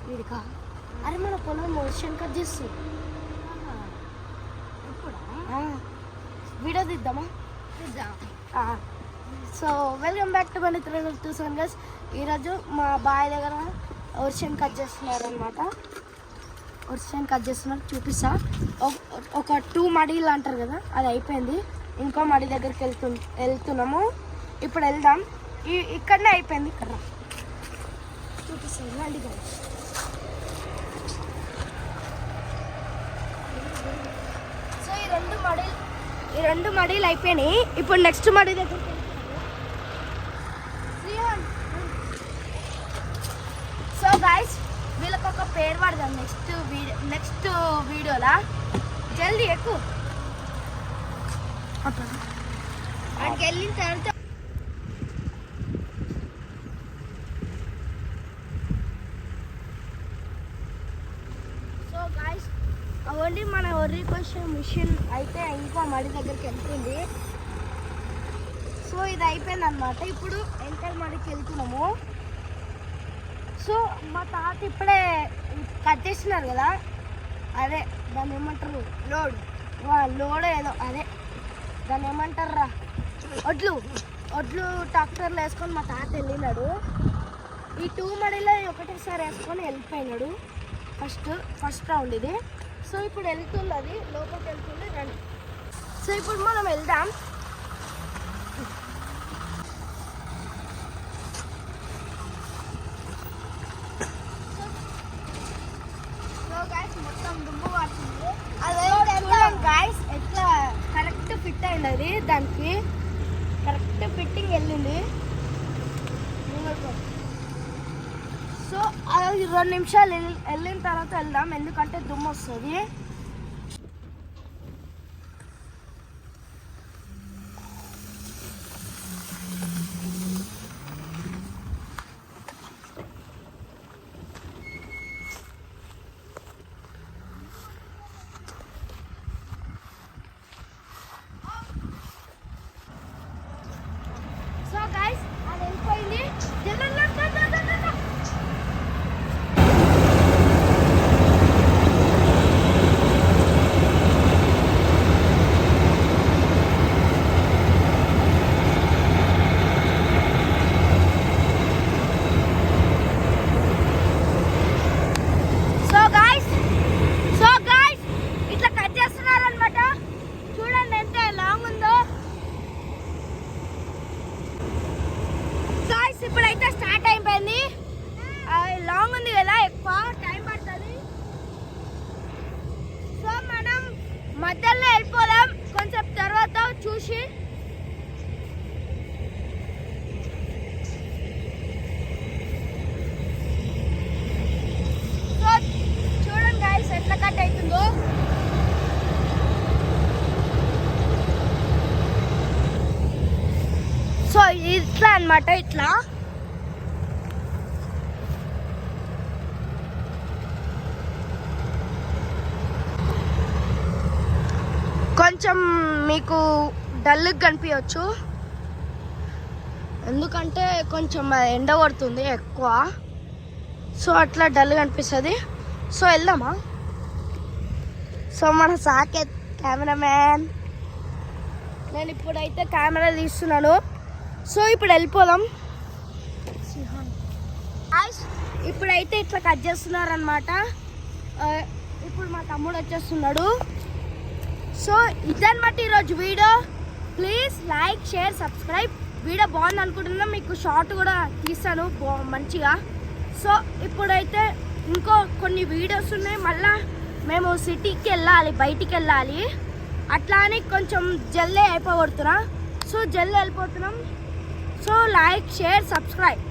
వీడికా అరే మన పొలం మోషన్ కట్ చేస్తూ వీడియో తీద్దామా? So welcome back to money 327 guys. ఈరోజు మా బాయ్ దగ్గర వర్షన్ కట్ చేస్తున్నారు అనమాట. వర్షన్ కట్ చేస్తున్నారు చూపిస్తా. ఒక 2 మడీలు అంటారు కదా, అది అయిపోయింది. ఇంకో మడి దగ్గరికి వెళ్తున్నాము. ఇప్పుడు వెళ్దాం. ఇక్కడనే అయిపోయింది. ఇక్కడ చూపిస్తాను రండి గైస్. సో ఈ రెండు మడీలు అయిపోయినాయి. ఇప్పుడు నెక్స్ట్ మడి దగ్గరికి సో గైస్ వీళ్ళకి ఒక పేరు పడదాం నెక్స్ట్ వీడియోలా. జల్దీ ఎక్కువ అక్కడికి వెళ్ళిన తర్వాత సో గైస్ అవన్నీ మన ఒర్రి క్వశ్చన్ మిషన్ అయితే ఇంకో మడి దగ్గరికి వెళ్తుంది. సో ఇది అయిపోయింది అనమాట. ఇప్పుడు వెంకల్ మడికి వెళ్తున్నాము. సో మా తాత ఇప్పుడే కట్ చేస్తున్నారు కదా, అదే దాన్ని ఏమంటారు, లోడ్ ఏదో అదే దాన్ని ఏమంటారా, ఒడ్లు ట్రాక్టర్లో వేసుకొని మా తాత వెళ్ళినాడు. ఈ 2 మడిలో ఒకటేసారి వేసుకొని వెళ్ళిపోయినాడు. ఫస్ట్ రౌండ్ ఇది. సో ఇప్పుడు వెళ్తుంది, అది లోపలికి వెళ్తుంది. రండి. సో ఇప్పుడు మనం వెళ్దాం. మొత్తం దుమ్ము పడుతుంది. అదే గాయస్ ఎట్లా కరెక్ట్ ఫిట్ అయింది, అది దానికి కరెక్ట్ ఫిట్టింగ్ వెళ్ళింది. సో అది 2 నిమిషాలు వెళ్ళిన తర్వాత వెళ్దాం, ఎందుకంటే దుమ్ము వస్తుంది. ఇప్పుడైతే స్టార్ట్ అయిపోయింది. లాంగ్ ఉంది కదా, ఎక్కువ టైం పడుతుంది. సో మనం మధ్యలో వెళ్ళిపోదాం కొంచెం తర్వాత చూసి. సో చూడండి గైస్ ఎట్లా కట్ అవుతుందో. సో ఇట్లా అన్నమాట, ఇట్లా కొంచెం మీకు డల్గా కనిపించవచ్చు, ఎందుకంటే కొంచెం ఎండ కొడుతుంది ఎక్కువ. సో అట్లా డల్గా కనిపిస్తుంది. సో వెళ్దామా? సో మన సాకేత్ కెమెరామ్యాన్, నేను ఇప్పుడైతే కెమెరా తీస్తున్నాను. సో ఇప్పుడు వెళ్ళిపోదాం. ఇప్పుడైతే ఇట్లా కట్ చేస్తున్నారు అనమాట. ఇప్పుడు మా తమ్ముడు వచ్చేస్తున్నాడు. సో ఇదన్నమాట ఈరోజు video. Please like, share, subscribe. Video బాగుంది అనుకుంటున్నాం. మీకు షార్ట్ కూడా తీస్తాను మంచిగా. సో ఇప్పుడైతే ఇంకో కొన్ని వీడియోస్ ఉన్నాయి. మళ్ళీ మేము సిటీకి వెళ్ళాలి, బయటికి వెళ్ళాలి. అట్లా అని కొంచెం జల్దీ అయిపోగొడుతున్నా. సో జల్దీ వెళ్ళిపోతున్నాం. So like, share, subscribe.